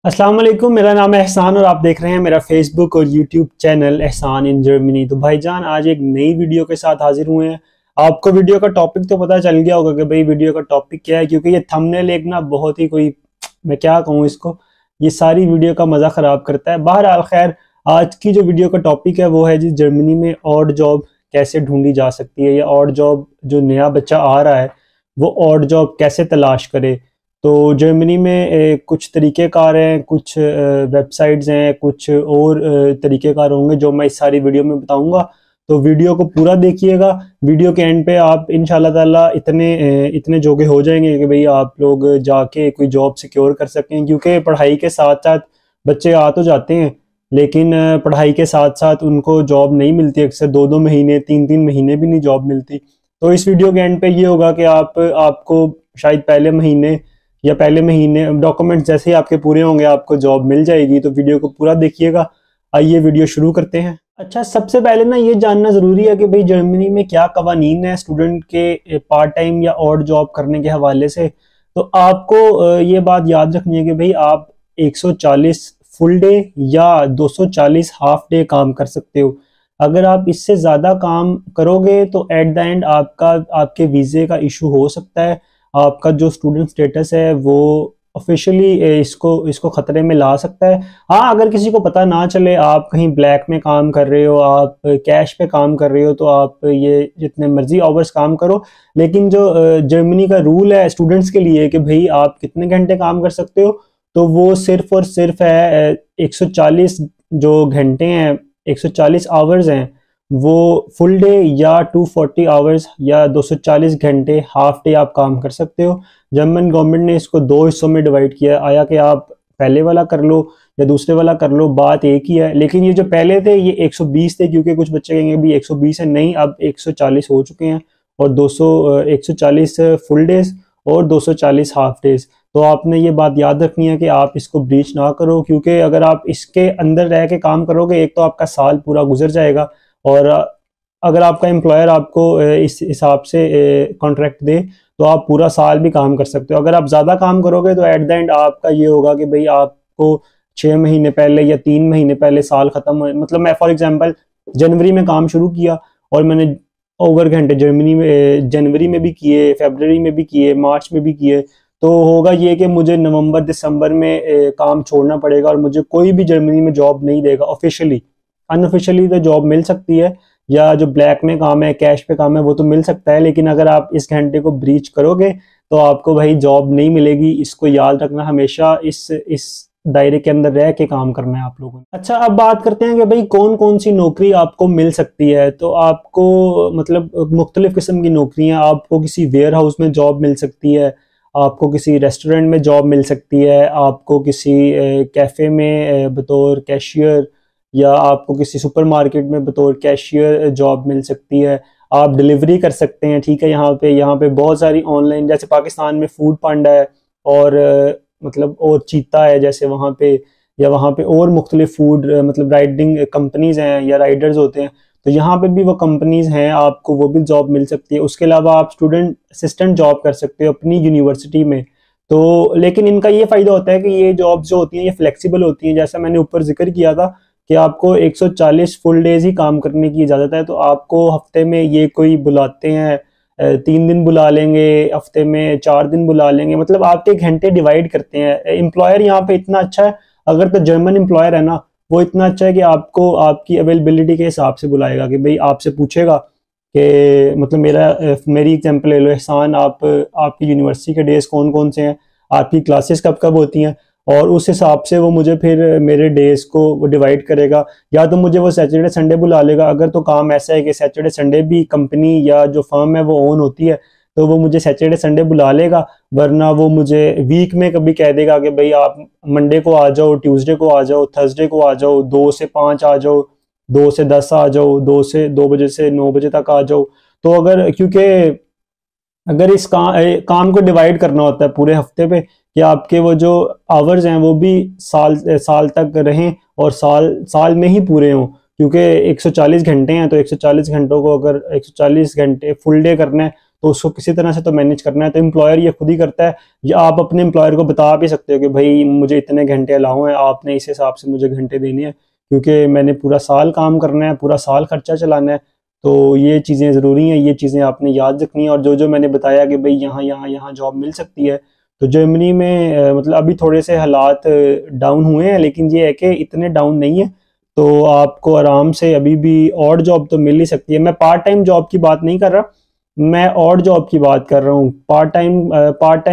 अस्सलाम वालेकुम। मेरा नाम है एहसान और आप देख रहे हैं मेरा फेसबुक और यूट्यूब चैनल एहसान इन जर्मनी। तो भाईजान आज एक नई वीडियो के साथ हाजिर हुए हैं। आपको वीडियो का टॉपिक तो पता चल गया होगा कि भाई वीडियो का टॉपिक क्या है, क्योंकि ये थंबनेल एक ना बहुत ही कोई, मैं क्या कहूँ इसको, ये सारी वीडियो का मज़ा ख़राब करता है। बहरहाल खैर, आज की जो वीडियो का टॉपिक है वो है जी जर्मनी में ऑड जॉब कैसे ढूंढी जा सकती है, या ऑड जॉब जो नया बच्चा आ रहा है वो ऑड जॉब कैसे तलाश करे। तो जर्मनी में कुछ तरीक़ेकार हैं, कुछ वेबसाइट्स हैं, कुछ और तरीक़ेकार होंगे जो मैं इस सारी वीडियो में बताऊंगा। तो वीडियो को पूरा देखिएगा। वीडियो के एंड पे आप इंशाल्लाह ताला इतने जोगे हो जाएंगे कि भाई आप लोग जाके कोई जॉब सिक्योर कर सकें, क्योंकि पढ़ाई के साथ साथ बच्चे आ तो जाते हैं, लेकिन पढ़ाई के साथ साथ उनको जॉब नहीं मिलती। अक्सर 2-2 महीने 3-3 महीने भी नहीं जॉब मिलती। तो इस वीडियो के एंड पे ये होगा कि आपको शायद पहले महीने डॉक्यूमेंट्स जैसे ही आपके पूरे होंगे आपको जॉब मिल जाएगी। तो वीडियो को पूरा देखिएगा। आइए वीडियो शुरू करते हैं। अच्छा, सबसे पहले ना ये जानना ज़रूरी है कि भाई जर्मनी में क्या कवानीन है स्टूडेंट के पार्ट टाइम या और जॉब करने के हवाले से। तो आपको ये बात याद रखनी है कि भाई आप 140 फुल डे या 240 हाफ डे काम कर सकते हो। अगर आप इससे ज़्यादा काम करोगे तो एट द एंड आपके वीज़े का इशू हो सकता है। आपका जो स्टूडेंट स्टेटस है वो ऑफिशियली इसको खतरे में ला सकता है। हाँ, अगर किसी को पता ना चले आप कहीं ब्लैक में काम कर रहे हो, आप कैश पे काम कर रहे हो, तो आप ये जितने मर्जी आवर्स काम करो। लेकिन जो जर्मनी का रूल है स्टूडेंट्स के लिए कि भाई आप कितने घंटे काम कर सकते हो, तो वो सिर्फ और सिर्फ है 140 जो घंटे हैं, 140 आवर्स हैं, वो फुल डे या 240 आवर्स या 240 घंटे हाफ डे आप काम कर सकते हो। जर्मन गवर्नमेंट ने इसको दो हिस्सों में डिवाइड किया। आया कि आप पहले वाला कर लो या दूसरे वाला कर लो, बात एक ही है। लेकिन ये जो पहले थे ये 120 थे, क्योंकि कुछ बच्चे कहेंगे भी 120 है, नहीं, अब 140 हो चुके हैं। और 140 फुल डेज और 240 हाफ डेज। तो आपने ये बात याद रखनी है कि आप इसको ब्रीच ना करो, क्योंकि अगर आप इसके अंदर रह के काम करोगे एक तो आपका साल पूरा गुजर जाएगा, और अगर आपका एम्प्लॉयर आपको इस हिसाब से कॉन्ट्रैक्ट दे तो आप पूरा साल भी काम कर सकते हो। अगर आप ज़्यादा काम करोगे तो एट द एंड आपका ये होगा कि भाई आपको 6 महीने पहले या 3 महीने पहले साल ख़त्म हो। मतलब मैं फॉर एग्जांपल जनवरी में काम शुरू किया और मैंने ओवर घंटे जर्मनी में जनवरी में भी किए, फरवरी में भी किए, मार्च में भी किए। तो होगा ये कि मुझे नवंबर दिसंबर में काम छोड़ना पड़ेगा और मुझे कोई भी जर्मनी में जॉब नहीं देगा ऑफिशियली। अनऑफिशियली तो जॉब मिल सकती है, या जो ब्लैक में काम है, कैश पे काम है, वो तो मिल सकता है। लेकिन अगर आप इस घंटे को ब्रीच करोगे तो आपको भाई जॉब नहीं मिलेगी। इसको याद रखना, हमेशा इस दायरे के अंदर रह के काम करना है आप लोगों ने। अच्छा, अब बात करते हैं कि भाई कौन कौन सी नौकरी आपको मिल सकती है। तो आपको मतलब मुख्तलिफ किस्म की नौकरियां, आपको किसी वेयर हाउस में जॉब मिल सकती है, आपको किसी रेस्टोरेंट में जॉब मिल सकती है, आपको किसी कैफ़े में बतौर कैशियर, या आपको किसी सुपरमार्केट में बतौर कैशियर जॉब मिल सकती है। आप डिलीवरी कर सकते हैं, ठीक है। यहाँ पे बहुत सारी ऑनलाइन, जैसे पाकिस्तान में फूड पांडा है और मतलब और चीता है जैसे वहाँ पे, या वहाँ पे और मुख्तलिफ फूड मतलब राइडिंग कंपनीज हैं या राइडर्स होते हैं। तो यहाँ पे भी वो कंपनीज हैं, आपको वो भी जॉब मिल सकती है। उसके अलावा आप स्टूडेंट असिस्टेंट जॉब कर सकते हो अपनी यूनिवर्सिटी में। तो लेकिन इनका ये फ़ायदा होता है कि ये जॉब्स जो होती हैं ये फ्लेक्सिबल होती हैं। जैसा मैंने ऊपर जिक्र किया था कि आपको 140 फुल डेज ही काम करने की इजाज़त है। तो आपको हफ्ते में ये कोई बुलाते हैं 3 दिन बुला लेंगे, हफ्ते में 4 दिन बुला लेंगे, मतलब आपके घंटे डिवाइड करते हैं। एम्प्लॉयर यहाँ पे इतना अच्छा है, अगर तो जर्मन एम्प्लॉयर है ना, वो इतना अच्छा है कि आपको आपकी अवेलेबिलिटी के हिसाब से बुलाएगा। कि भाई आपसे पूछेगा कि मतलब मेरी एग्जांपल ले लो, एहसान, आपकी यूनिवर्सिटी के डेज कौन कौन से हैं, आपकी क्लासेस कब कब होती हैं, और उस हिसाब से वो मुझे फिर मेरे डेज को वो डिवाइड करेगा। या तो मुझे वो सैटरडे संडे बुला लेगा, अगर तो काम ऐसा है कि सैटरडे संडे भी कंपनी या जो फर्म है वो ऑन होती है तो वो मुझे सैटरडे संडे बुला लेगा। वरना वो मुझे वीक में कभी कह देगा कि भाई आप मंडे को आ जाओ, ट्यूसडे को आ जाओ, थर्सडे को आ जाओ, 2 से 5 आ जाओ, 2 से 10 आ जाओ, 2 बजे से 9 बजे तक आ जाओ। तो क्योंकि अगर इस काम को डिवाइड करना होता है पूरे हफ्ते पे, कि आपके वो जो आवर्स हैं वो भी साल तक रहें और साल में ही पूरे हों। क्योंकि 140 घंटे हैं, तो 140 घंटों को अगर 140 घंटे फुल डे करना है तो उसको किसी तरह से तो मैनेज करना है, तो एम्प्लॉयर ये खुद ही करता है। या आप अपने एम्प्लॉयर को बता भी सकते हो कि भाई मुझे इतने घंटे अलाउ हैं, आपने इस हिसाब से मुझे घंटे देने हैं, क्योंकि मैंने पूरा साल काम करना है, पूरा साल खर्चा चलाना है। तो ये चीज़ें ज़रूरी हैं, ये चीज़ें आपने याद रखनी है। और जो जो मैंने बताया कि भाई यहाँ जॉब मिल सकती है, तो जर्मनी में मतलब अभी थोड़े से हालात डाउन हुए हैं, लेकिन ये है कि इतने डाउन नहीं है। तो आपको आराम से अभी भी और जॉब तो मिल ही सकती है। मैं पार्ट टाइम जॉब की बात नहीं कर रहा, मैं और जॉब की बात कर रहा हूँ। पार्ट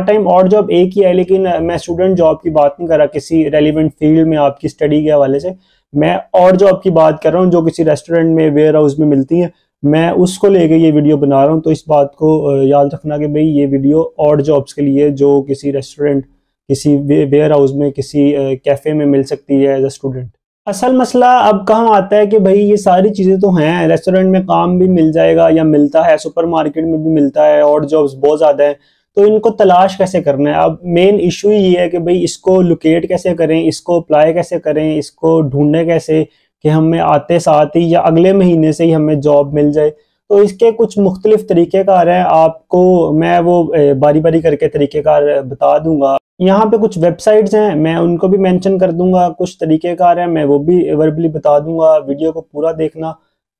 टाइम और जॉब एक ही है, लेकिन मैं स्टूडेंट जॉब की बात नहीं कर रहा किसी रेलिवेंट फील्ड में आपकी स्टडी के हवाले से। मैं और जॉब की बात कर रहा हूँ जो किसी रेस्टोरेंट में, वेयर हाउस में मिलती हैं। मैं उसको लेके ये वीडियो बना रहा हूँ। तो इस बात को याद रखना कि भाई ये वीडियो और जॉब्स के लिए जो किसी रेस्टोरेंट, किसी वेयर हाउस में, किसी कैफे में मिल सकती है एज अ स्टूडेंट। असल मसला अब कहाँ आता है कि भाई ये सारी चीज़ें तो हैं, रेस्टोरेंट में काम भी मिल जाएगा या मिलता है, सुपरमार्केट में भी मिलता है, और जॉब्स बहुत ज़्यादा हैं। तो इनको तलाश कैसे करना है? अब मेन इशू ये है कि भाई इसको लोकेट कैसे करें, इसको अप्लाई कैसे करें, इसको ढूंढने कैसे कि हमें आते साथ ही या अगले महीने से ही हमें जॉब मिल जाए। तो इसके कुछ मुख्तलिफ तरीक़ेकार हैं, आपको मैं वो बारी बारी करके तरीक़ेकार बता दूंगा। यहाँ पे कुछ वेबसाइट्स हैं, मैं उनको भी मेंशन कर दूंगा। कुछ तरीक़ेकार हैं, मैं वो भी वर्बली बता दूंगा। वीडियो को पूरा देखना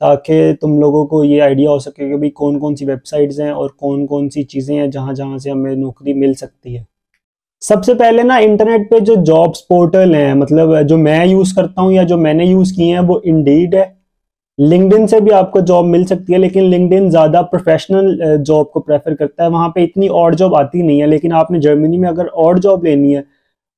ताकि तुम लोगों को ये आइडिया हो सके कि भाई कौन कौन सी वेबसाइट्स हैं और कौन कौन सी चीज़ें हैं जहाँ जहाँ से हमें नौकरी मिल सकती है। सबसे पहले ना, इंटरनेट पे जो जॉब्स पोर्टल हैं, मतलब जो मैं यूज़ करता हूँ या जो मैंने यूज़ किए हैं, वो इंडीड है। लिंक्डइन से भी आपको जॉब मिल सकती है, लेकिन लिंक्डइन ज़्यादा प्रोफेशनल जॉब को प्रेफर करता है, वहाँ पे इतनी और जॉब आती नहीं है। लेकिन आपने जर्मनी में अगर और जॉब लेनी है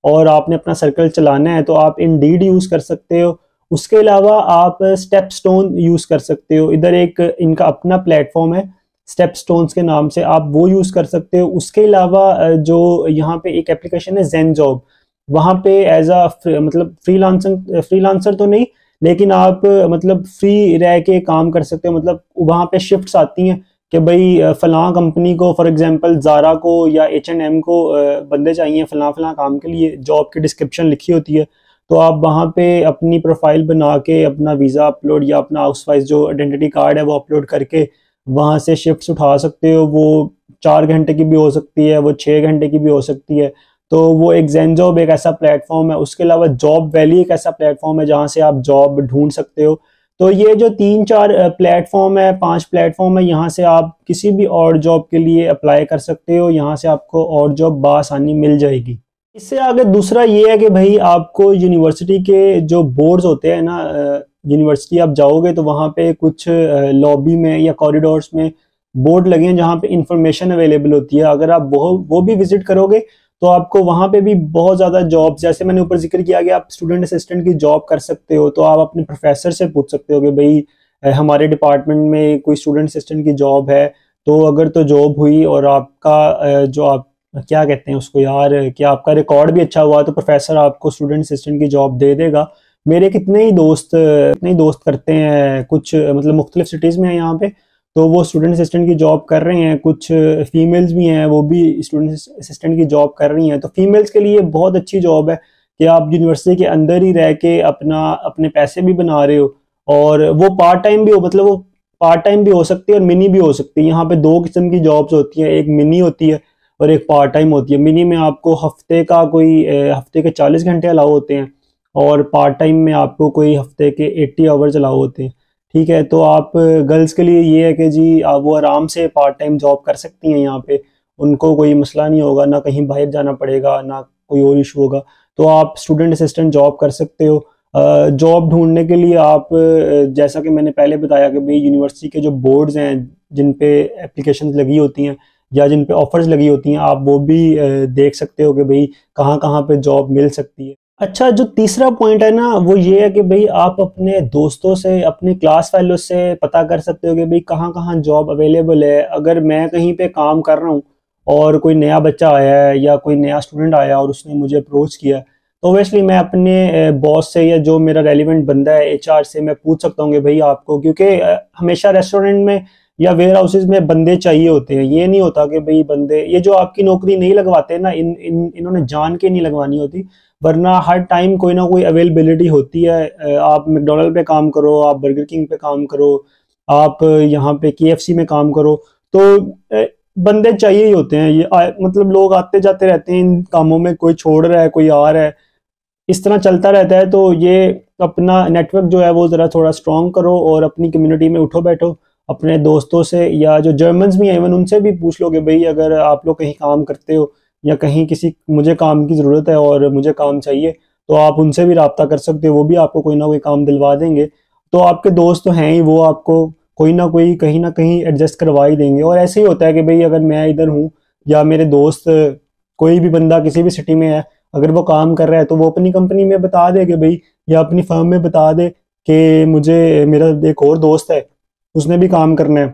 और आपने अपना सर्कल चलाना है तो आप इंडीड यूज़ कर सकते हो। उसके अलावा आप स्टेपस्टोन यूज़ कर सकते हो। इधर एक इनका अपना प्लेटफॉर्म है स्टेपस्टोन्स के नाम से, आप वो यूज़ कर सकते हो। उसके अलावा जो यहाँ पे एक एप्लीकेशन है ज़ेन जॉब, वहाँ पे एज अ मतलब फ्रीलांसर तो नहीं, लेकिन आप मतलब फ्री रह के काम कर सकते हो। मतलब वहाँ पे शिफ्ट्स आती हैं कि भाई फलां कंपनी को, फॉर एग्जांपल ज़ारा को या H&M को बंदे चाहिए फलां फलां काम के लिए, जॉब की डिस्क्रिप्शन लिखी होती है। तो आप वहाँ पे अपनी प्रोफाइल बना के अपना वीज़ा अपलोड या अपना हाउसवाइफ जो आइडेंटिटी कार्ड है वो अपलोड करके वहाँ से शिफ्ट्स उठा सकते हो। वो 4 घंटे की भी हो सकती है, वो 6 घंटे की भी हो सकती है। तो वो एक ज़ेन जॉब एक ऐसा प्लेटफॉर्म है। उसके अलावा जॉब वैली एक ऐसा प्लेटफॉर्म है जहाँ से आप जॉब ढूंढ सकते हो। तो ये जो 3-4 प्लेटफॉर्म है, 5 प्लेटफॉर्म है, यहाँ से आप किसी भी और जॉब के लिए अप्लाई कर सकते हो। यहाँ से आपको और जॉब बआसानी मिल जाएगी। इससे आगे दूसरा ये है कि भाई आपको यूनिवर्सिटी के जो बोर्ड्स होते हैं ना, यूनिवर्सिटी आप जाओगे तो वहाँ पे कुछ लॉबी में या कॉरिडोर्स में बोर्ड लगे हैं जहाँ पे इंफॉर्मेशन अवेलेबल होती है। अगर आप वो भी विजिट करोगे तो आपको वहाँ पे भी बहुत ज़्यादा जॉब, जैसे मैंने ऊपर जिक्र किया कि आप स्टूडेंट असिस्टेंट की जॉब कर सकते हो। तो आप अपने प्रोफेसर से पूछ सकते हो कि भाई हमारे डिपार्टमेंट में कोई स्टूडेंट असिस्टेंट की जॉब है। तो अगर तो जॉब हुई और आपका जो आप क्या कहते हैं उसको यार, कि आपका रिकॉर्ड भी अच्छा हुआ, तो प्रोफेसर आपको स्टूडेंट असिस्टेंट की जॉब दे देगा। मेरे कितने ही दोस्त करते हैं, कुछ मतलब मुख्तलिफ सिटीज़ में है यहाँ पे, तो वो स्टूडेंट असिस्टेंट की जॉब कर रहे हैं। कुछ फीमेल्स भी हैं, वो भी स्टूडेंट असिस्टेंट की जॉब कर रही हैं। तो फीमेल्स के लिए बहुत अच्छी जॉब है कि आप यूनिवर्सिटी के अंदर ही रह के अपने पैसे भी बना रहे हो, और वो पार्ट टाइम भी हो, मतलब वो पार्ट टाइम भी हो सकती है और मिनी भी हो सकती है। यहाँ पे 2 किस्म की जॉब्स होती हैं, एक मिनी होती है और एक पार्ट टाइम होती है। मिनी में आपको हफ्ते के 40 घंटे अलाउ होते हैं, और पार्ट टाइम में आपको कोई हफ्ते के 80 आवर्स अलाउ होते हैं। ठीक है, तो आप गर्ल्स के लिए ये है कि जी आप वो आराम से पार्ट टाइम जॉब कर सकती हैं यहाँ पे, उनको कोई मसला नहीं होगा, ना कहीं बाहर जाना पड़ेगा, ना कोई और इशू होगा। तो आप स्टूडेंट असिस्टेंट जॉब कर सकते हो। जॉब ढूंढने के लिए आप जैसा कि मैंने पहले बताया कि भाई यूनिवर्सिटी के जो बोर्ड्स हैं जिन पे एप्लीकेशन लगी होती हैं या जिन पे ऑफर्स लगी होती हैं, आप वो भी देख सकते हो कि भाई कहाँ कहाँ पे जॉब मिल सकती है। अच्छा, जो तीसरा पॉइंट है ना, वो ये है कि भाई आप अपने दोस्तों से, अपने क्लास फेलो से पता कर सकते हो कि भाई कहाँ कहाँ जॉब अवेलेबल है। अगर मैं कहीं पे काम कर रहा हूँ और कोई नया बच्चा आया है या कोई नया स्टूडेंट आया और उसने मुझे अप्रोच किया, तो ओबियसली मैं अपने बॉस से या जो मेरा रेलिवेंट बंदा है HR से मैं पूछ सकता हूँ कि भाई आपको, क्योंकि हमेशा रेस्टोरेंट में या वेयर हाउसेज में बंदे चाहिए होते हैं। ये नहीं होता कि भाई बंदे, ये जो आपकी नौकरी नहीं लगवाते ना, इन्होंने जान के नहीं लगवानी होती, वरना हर टाइम कोई ना कोई अवेलेबिलिटी होती है। आप मैकडॉनल्ड पे काम करो, आप बर्गर किंग पे काम करो, आप यहाँ पे KFC में काम करो, तो बंदे चाहिए ही होते हैं। मतलब लोग आते जाते रहते हैं इन कामों में, कोई छोड़ रहा है कोई आ रहा है, इस तरह चलता रहता है। तो ये अपना नेटवर्क जो है वो ज़रा थोड़ा स्ट्रॉन्ग करो और अपनी कम्युनिटी में उठो बैठो, अपने दोस्तों से या जो जर्मन्स भी हैं इवन उनसे भी पूछ लो कि भाई अगर आप लोग कहीं काम करते हो या कहीं किसी मुझे काम की ज़रूरत है और मुझे काम चाहिए, तो आप उनसे भी रब्ता कर सकते हो, वो भी आपको कोई ना कोई काम दिलवा देंगे। तो आपके दोस्त तो हैं ही, वो आपको कोई ना कोई कहीं ना कहीं एडजस्ट करवा ही देंगे। और ऐसे ही होता है कि भाई अगर मैं इधर हूँ या मेरे दोस्त कोई भी बंदा किसी भी सिटी में है, अगर वो काम कर रहा है तो वो अपनी कंपनी में बता दे कि भाई, या अपनी फर्म में बता दे कि मुझे मेरा एक और दोस्त है उसने भी काम करना है,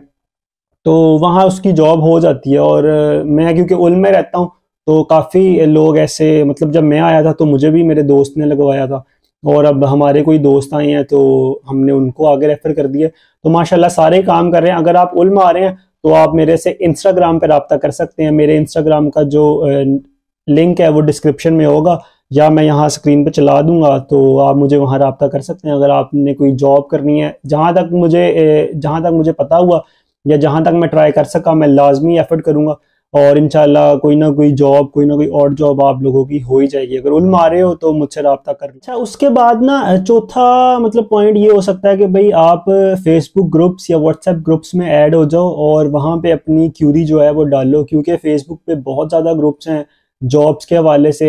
तो वहाँ उसकी जॉब हो जाती है। और मैं क्योंकि उल में रहता हूँ तो काफ़ी लोग ऐसे, मतलब जब मैं आया था तो मुझे भी मेरे दोस्त ने लगवाया था, और अब हमारे कोई दोस्त आए हैं तो हमने उनको आगे रेफर कर दिया। तो माशाल्लाह सारे काम कर रहे हैं। अगर आप उल में आ रहे हैं तो आप मेरे से इंस्टाग्राम पे रब्ता कर सकते हैं। मेरे इंस्टाग्राम का जो लिंक है वो डिस्क्रिप्शन में होगा, या मैं यहाँ स्क्रीन पे चला दूंगा, तो आप मुझे वहाँ रब्ता कर सकते हैं अगर आपने कोई जॉब करनी है। जहाँ तक मुझे पता हुआ या जहाँ तक मैं ट्राई कर सका, मैं लाजमी एफर्ट करूंगा और इंशाल्लाह कोई ना कोई जॉब, कोई ना कोई और जॉब आप लोगों की हो ही जाएगी। अगर उन मारे हो तो मुझसे रब्ता कर लो। अच्छा, उसके बाद ना चौथा मतलब पॉइंट ये हो सकता है कि भाई आप फेसबुक ग्रुप्स या व्हाट्सएप ग्रुप्स में ऐड हो जाओ और वहाँ पे अपनी क्यूरी जो है वो डालो, क्योंकि फेसबुक पे बहुत ज़्यादा ग्रुप्स हैं जॉब्स के हवाले से।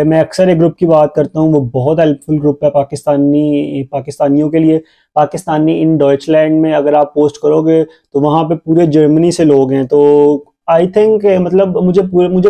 मैं अक्सर एक ग्रुप की बात करता हूँ, वो बहुत हेल्पफुल ग्रुप है पाकिस्तानियों के लिए। पाकिस्तानी इन डॉइचलैंड में अगर आप पोस्ट करोगे तो वहाँ पे पूरे जर्मनी से लोग हैं। तो आई थिंक मतलब मुझे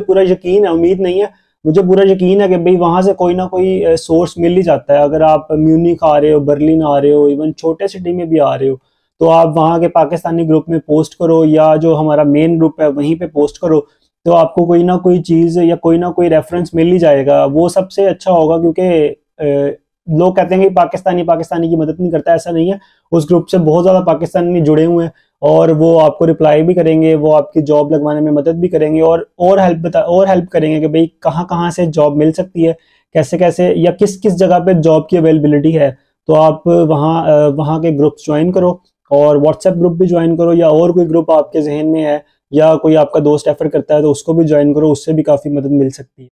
पूरा यकीन है, उम्मीद नहीं है, मुझे पूरा यकीन है कि भाई वहाँ से कोई ना कोई सोर्स मिल ही जाता है। अगर आप म्यूनिख आ रहे हो, बर्लिन आ रहे हो, इवन छोटे सिटी में भी आ रहे हो, तो आप वहाँ के पाकिस्तानी ग्रुप में पोस्ट करो या जो हमारा मेन ग्रुप है वहीं पे पोस्ट करो, तो आपको कोई ना कोई चीज़ या कोई ना कोई रेफरेंस मिल ही जाएगा। वो सबसे अच्छा होगा, क्योंकि लोग कहते हैं कि पाकिस्तानी की मदद नहीं करता, ऐसा नहीं है। उस ग्रुप से बहुत ज़्यादा पाकिस्तानी जुड़े हुए हैं और वो आपको रिप्लाई भी करेंगे, वो आपकी जॉब लगवाने में मदद भी करेंगे और हेल्प करेंगे कि भाई कहाँ कहाँ से जॉब मिल सकती है, कैसे कैसे या किस किस जगह पे जॉब की अवेलेबिलिटी है। तो आप वहाँ के ग्रुप्स ज्वाइन करो और व्हाट्सएप ग्रुप भी ज्वाइन करो, या और कोई ग्रुप आपके जहन में है या कोई आपका दोस्त रेफर करता है तो उसको भी ज्वाइन करो, उससे भी काफ़ी मदद मिल सकती है।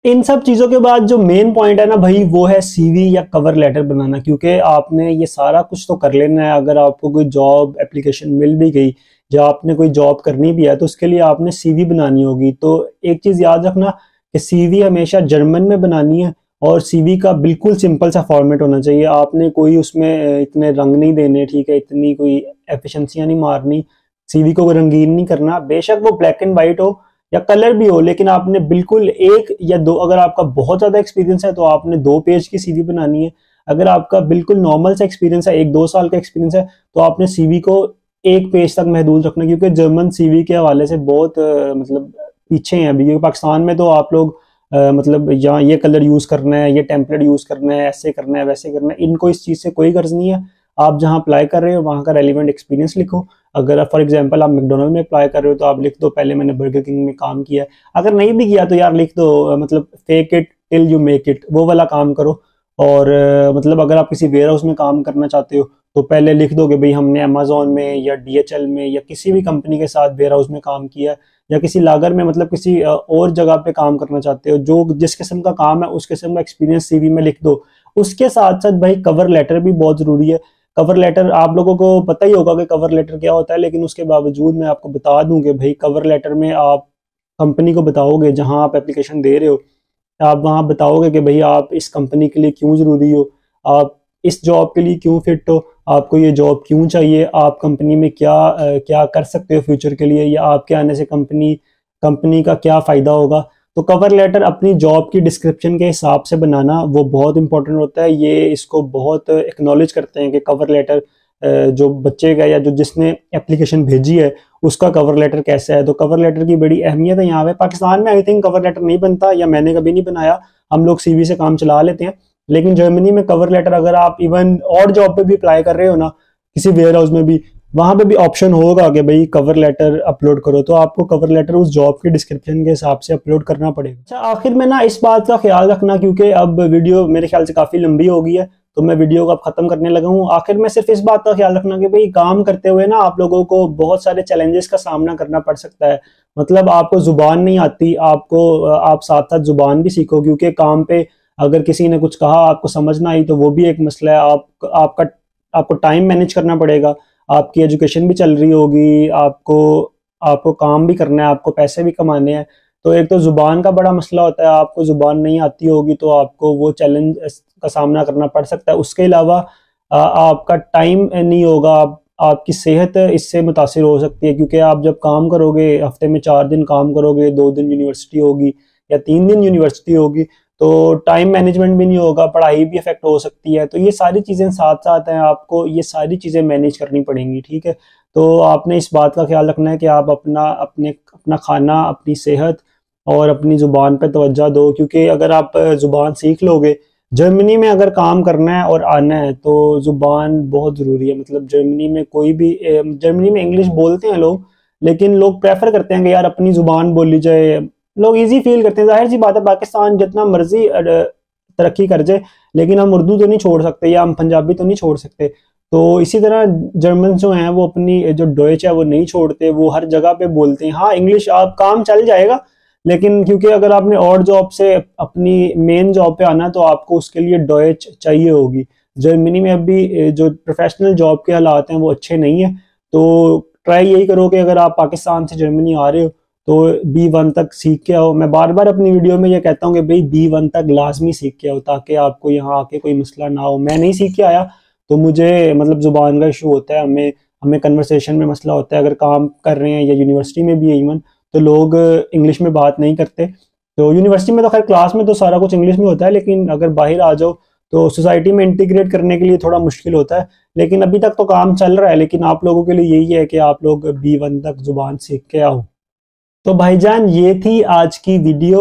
इन सब चीज़ों के बाद जो मेन पॉइंट है ना भाई, वो है सीवी या कवर लेटर बनाना, क्योंकि आपने ये सारा कुछ तो कर लेना है। अगर आपको कोई जॉब एप्लीकेशन मिल भी गई या आपने कोई जॉब करनी भी है तो उसके लिए आपने सीवी बनानी होगी। तो एक चीज़ याद रखना कि सीवी हमेशा जर्मन में बनानी है और सीवी का बिल्कुल सिंपल सा फॉर्मेट होना चाहिए। आपने कोई उसमें इतने रंग नहीं देने, ठीक है, इतनी कोई एफिशिएंसियां नहीं मारनी, सीवी को रंगीन नहीं करना। बेशक वो ब्लैक एंड वाइट हो या कलर भी हो, लेकिन आपने बिल्कुल एक या दो, अगर आपका बहुत ज्यादा एक्सपीरियंस है तो आपने 2 पेज की सीवी बनानी है। अगर आपका बिल्कुल नॉर्मल सा एक्सपीरियंस है, 1-2 साल का एक्सपीरियंस है, तो आपने सीवी को 1 पेज तक महदूद रखना, क्योंकि जर्मन सीवी के हवाले से बहुत मतलब पीछे हैं अभी। क्योंकि पाकिस्तान में तो आप लोग मतलब यहाँ ये कलर यूज करना है, ये टेम्पलेट यूज करना है, ऐसे करना है, वैसे करना है, इनको इस चीज से कोई गर्ज नहीं है। आप जहाँ अप्लाई कर रहे हो वहाँ का रेलिवेंट एक्सपीरियंस लिखो। अगर फॉर एग्जांपल आप मैकडोनल्ड में अप्लाई कर रहे हो तो आप लिख दो पहले मैंने बर्गर किंग में काम किया है। अगर नहीं भी किया तो यार लिख दो, मतलब fake it till you make it, वो वाला काम करो। और मतलब अगर आप किसी वेयर हाउस में काम करना चाहते हो तो पहले लिख दो कि भाई हमने अमेजोन में या डीएचएल में या किसी भी कंपनी के साथ वेयर हाउस में काम किया है, या किसी लागर में, मतलब किसी और जगह पे काम करना चाहते हो, जो जिस किस्म का काम है उस किस्म का एक्सपीरियंस सीवी में लिख दो। उसके साथ साथ भाई कवर लेटर भी बहुत जरूरी है। कवर लेटर आप लोगों को पता ही होगा कि कवर लेटर क्या होता है, लेकिन उसके बावजूद मैं आपको बता दूं कि भाई कवर लेटर में आप कंपनी को बताओगे, जहां आप एप्लीकेशन दे रहे हो, आप वहां बताओगे कि भाई आप इस कंपनी के लिए क्यों जरूरी हो, आप इस जॉब के लिए क्यों फिट हो, आपको ये जॉब क्यों चाहिए, आप कंपनी में क्या कर सकते हो फ्यूचर के लिए, या आपके आने से कंपनी का क्या फ़ायदा होगा। तो कवर लेटर अपनी जॉब की डिस्क्रिप्शन के हिसाब से बनाना वो बहुत इंपॉर्टेंट होता है। ये इसको बहुत एक्नॉलेज करते हैं कि कवर लेटर जो बच्चे का या जो जिसने एप्लीकेशन भेजी है उसका कवर लेटर कैसा है। तो कवर लेटर की बड़ी अहमियत है यहाँ पे। पाकिस्तान में आई थिंक कवर लेटर नहीं बनता, या मैंने कभी नहीं बनाया, हम लोग सीवी से काम चला लेते हैं। लेकिन जर्मनी में कवर लेटर, अगर आप इवन और जॉब पे भी अप्लाई कर रहे हो ना, किसी वेयर हाउस में भी, वहां पे भी ऑप्शन होगा कि भाई कवर लेटर अपलोड करो, तो आपको कवर लेटर उस जॉब के डिस्क्रिप्शन के हिसाब से अपलोड करना पड़ेगा। अच्छा, आखिर में ना इस बात का ख्याल रखना, क्योंकि अब वीडियो मेरे ख्याल से काफी लंबी हो गई है, तो मैं वीडियो को अब खत्म करने लगा हूँ। आखिर में सिर्फ इस बात का ख्याल रखना कि भाई काम करते हुए ना आप लोगों को बहुत सारे चैलेंजेस का सामना करना पड़ सकता है। मतलब आपको जुबान नहीं आती, आप साथ साथ जुबान भी सीखो, क्योंकि काम पे अगर किसी ने कुछ कहा आपको समझ ना आई तो वो भी एक मसला है। आपको टाइम मैनेज करना पड़ेगा, आपकी एजुकेशन भी चल रही होगी, आपको काम भी करना है, आपको पैसे भी कमाने हैं। तो एक तो जुबान का बड़ा मसला होता है, आपको जुबान नहीं आती होगी तो आपको वो चैलेंज का सामना करना पड़ सकता है। उसके अलावा आपका टाइम नहीं होगा, आपकी सेहत इससे मुतासिर हो सकती है, क्योंकि आप जब काम करोगे, हफ्ते में 4 दिन काम करोगे, 2 दिन यूनिवर्सिटी होगी या 3 दिन यूनिवर्सिटी होगी, तो टाइम मैनेजमेंट भी नहीं होगा, पढ़ाई भी अफेक्ट हो सकती है। तो ये सारी चीज़ें साथ साथ हैं, आपको ये सारी चीज़ें मैनेज करनी पड़ेंगी, ठीक है। तो आपने इस बात का ख्याल रखना है कि आप अपना खाना, अपनी सेहत और अपनी ज़ुबान पे तवज्जो दो, क्योंकि अगर आप ज़ुबान सीख लोगे, जर्मनी में अगर काम करना है और आना है तो ज़ुबान बहुत ज़रूरी है। मतलब जर्मनी में इंग्लिश बोलते हैं लोग, लेकिन लोग प्रेफर करते हैं कि यार अपनी ज़ुबान बोली जाए, लोग इजी फील करते हैं। जाहिर सी बात है, पाकिस्तान जितना मर्जी तरक्की कर जाए, लेकिन हम उर्दू तो नहीं छोड़ सकते या हम पंजाबी तो नहीं छोड़ सकते। तो इसी तरह जर्मन जो हैं वो अपनी जो डॉइच है वो नहीं छोड़ते, वो हर जगह पे बोलते हैं। हाँ, इंग्लिश आप काम चल जाएगा, लेकिन क्योंकि अगर आपने और जॉब से अपनी मेन जॉब पे आना है तो आपको उसके लिए डॉइच चाहिए होगी। जर्मनी में अभी जो प्रोफेशनल जॉब के हालात हैं वो अच्छे नहीं है, तो ट्राई यही करो कि अगर आप पाकिस्तान से जर्मनी आ रहे हो तो B1 तक सीख के आओ। मैं बार बार अपनी वीडियो में ये कहता हूँ कि भाई B1 तक लाजमी सीख के आओ, ताकि आपको यहाँ आके कोई मसला ना हो। मैं नहीं सीख के आया तो मुझे मतलब जुबान का इशू होता है, हमें कन्वर्सेशन में मसला होता है। अगर काम कर रहे हैं या यूनिवर्सिटी में भी है इवन, तो लोग इंग्लिश में बात नहीं करते। तो यूनिवर्सिटी में तो खैर क्लास में तो सारा कुछ इंग्लिश में होता है, लेकिन अगर बाहर आ जाओ तो सोसाइटी में इंटीग्रेट करने के लिए थोड़ा मुश्किल होता है। लेकिन अभी तक तो काम चल रहा है, लेकिन आप लोगों के लिए यही है कि आप लोग B1 तक जुबान सीख के आओ। तो भाईजान ये थी आज की वीडियो।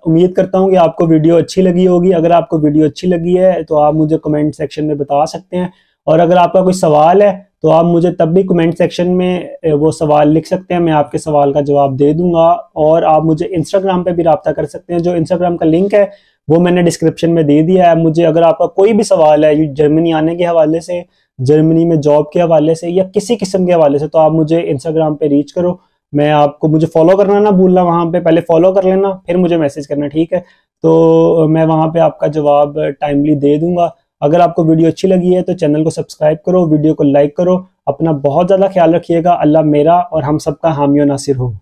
उम्मीद करता हूँ कि आपको वीडियो अच्छी लगी होगी। अगर आपको वीडियो अच्छी लगी है तो आप मुझे कमेंट सेक्शन में बता सकते हैं, और अगर आपका कोई सवाल है तो आप मुझे तब भी कमेंट सेक्शन में वो सवाल लिख सकते हैं, मैं आपके सवाल का जवाब दे दूंगा। और आप मुझे इंस्टाग्राम पे भी रब्ता कर सकते हैं, जो इंस्टाग्राम का लिंक है वो मैंने डिस्क्रिप्शन में दे दिया है। मुझे अगर आपका कोई भी सवाल है जर्मनी आने के हवाले से, जर्मनी में जॉब के हवाले से, या किसी किस्म के हवाले से, तो आप मुझे इंस्टाग्राम पे रीच करो। मुझे फॉलो करना ना भूलना, वहां पे पहले फॉलो कर लेना फिर मुझे मैसेज करना, ठीक है। तो मैं वहां पे आपका जवाब टाइमली दे दूंगा। अगर आपको वीडियो अच्छी लगी है तो चैनल को सब्सक्राइब करो, वीडियो को लाइक करो। अपना बहुत ज़्यादा ख्याल रखिएगा। अल्लाह मेरा और हम सबका हामी और नासिर हो।